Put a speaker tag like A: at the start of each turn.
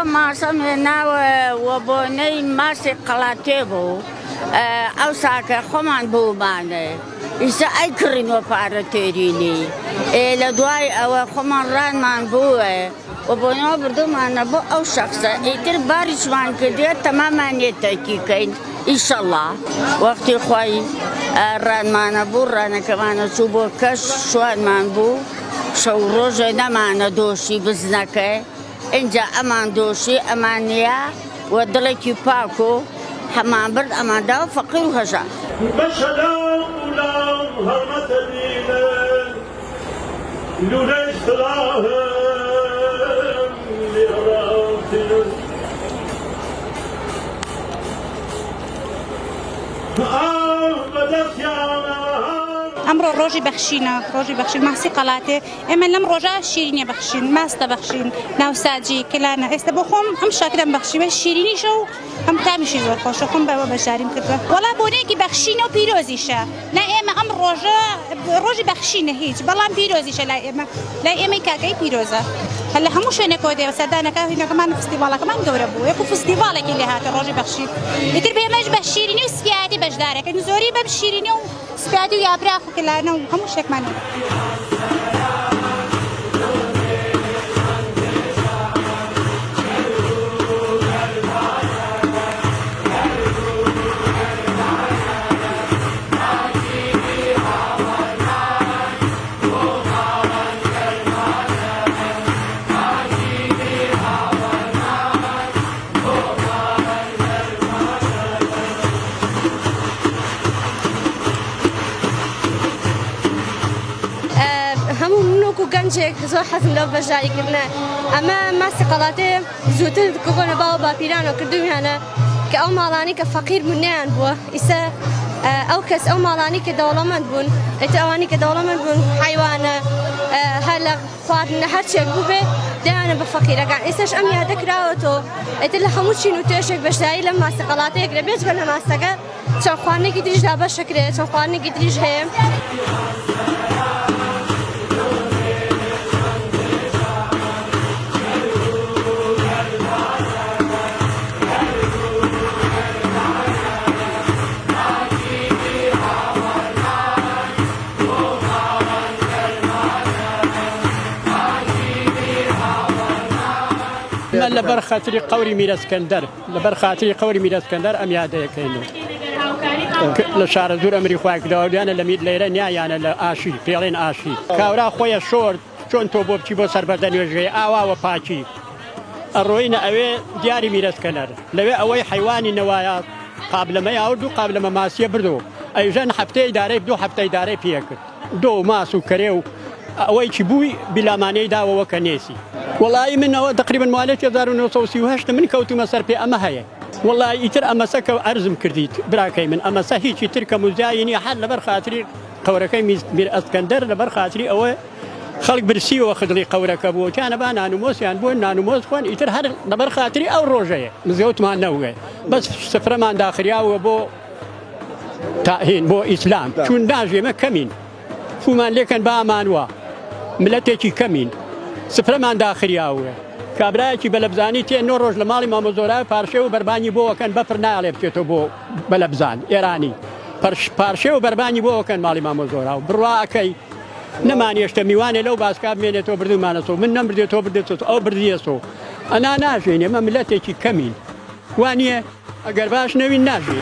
A: ماسم ناو وبوني ماسي قلاتيبو او ساكا خمان بو ماني إذا أكرن وفارتيريني لدواي أو خمان ران من بوه وبنو بردو معنا بو أو شخصا إتر بارش من كده تماما يتكيكين إن شاء الله وقت خوي ران معنا بو ران كمان شوبو كش شوان من بو شو روزنا معنا دوشي بزنكه إنجا أمان دوشي أمانيا ودلتي باكو حمام برد أمان داو فقير وهجا
B: بشلام ولام هرمت دينا لوليش تراهم لأرامتنا بدت يا
C: امر روجي بخشينا ماسي قلاته اما لم رجا شيرين بخشين ماست بخشين ناوساجي كلانا استبخم هم شاكرا بخشي شيريني شو هم تامشي زور خوشكم بابا بشاريم كده ولا بونيكي بخشينا وبيروزيشا لا اما امر روجي بخشينا هيج بلان بيروزيشا لا اما كاكاي بيروزا هلا هموش هنا كودي وسدانا هنا كمان فستيفال كمان قوربو يكو فستيفال اللي هات روجي بخشي يتر بيماج بخشيريني وسبياتي بجدارك نزوري بمشيريني سبياتي يا براخ كلانا هموش هيك معنا
D: گەنجێک زۆر حەزم لەو بەشداریکردنە ئەمە ماسی قەڵاتێ زووتر کۆبوونە باو باپیرانەوە کردویانە کە ئەو ماڵانی کە فەقیر بوون نیان بووە ئیسا ئەو کەس ئەو ماڵانی کە دەوڵەمەند بوون ئێتر ئەوانی کە دەوڵەمەند بوون حیوانە هەر لە خواردنە هەرچێک بوو بێ دەیانە بە فەقیرەکان ئێستاش ئەم یادەکراوەتەوە ئێتر لە هەموو چین و توێشێک بەشداری لەم ماسی قەڵاتەیەکرێ بێجگە لە ماسەکە چەند خواردنێکی تریشدا بەشەکرێت چەند خواردنێکی تریش هەیە
E: لبر خاطري قوري ميراث اسكندر لبر خاطري قوري ميراث اسكندر ام ياده كينو لشار زور امري خواك داودانا لميد ليره نيانا لاشي فيلين اشي كاورا خويا شورت چون تو بوبچي بو سربردن وجهي اوا وباچي الروينا اوي دياري ميراث اسكندر لو اوي حيواني نوايا قبل ما يعودوا قبل ما ماسيه بردو اي جن حفتي داري بدو حفتي داري فيك دو ماسو كريو اوي تشبوي بلا ماني دا وكنيسي والله من هو تقريبا مواليت 1938 من كوتو مسار في اما هي والله يتر اما سكو ارزم كرديت براكي من اما سهيتي ترك مزايني حل لبر خاطري قوركي مير اسكندر لبر خاطري او خلق برسي واخذ قورك ابو كان بانا نموس يعني بو نانوموس كون يتر هر لبر خاطري او روجيه مزيوت ما نوغي بس سفر ما داخليا وبو تاهين بو اسلام شون داجي ما كمين فما لكن بامانوا ملتي كمين سفرمان داخلياوه كابرايكي بلبزاني تي نور روج لمالي ماموزورا بارشو برباني بو كان بفر نالي بتيتو بو بلبزان ايراني بارشو برباني بو كان مالي ماموزورا برواكي نماني يشتميواني لو باسكاب مينتو بردو مانسو من نمبر تو بردو او برديسو انا ناجيني ما ملتي كمين وانيه اگر باش نوين ناجي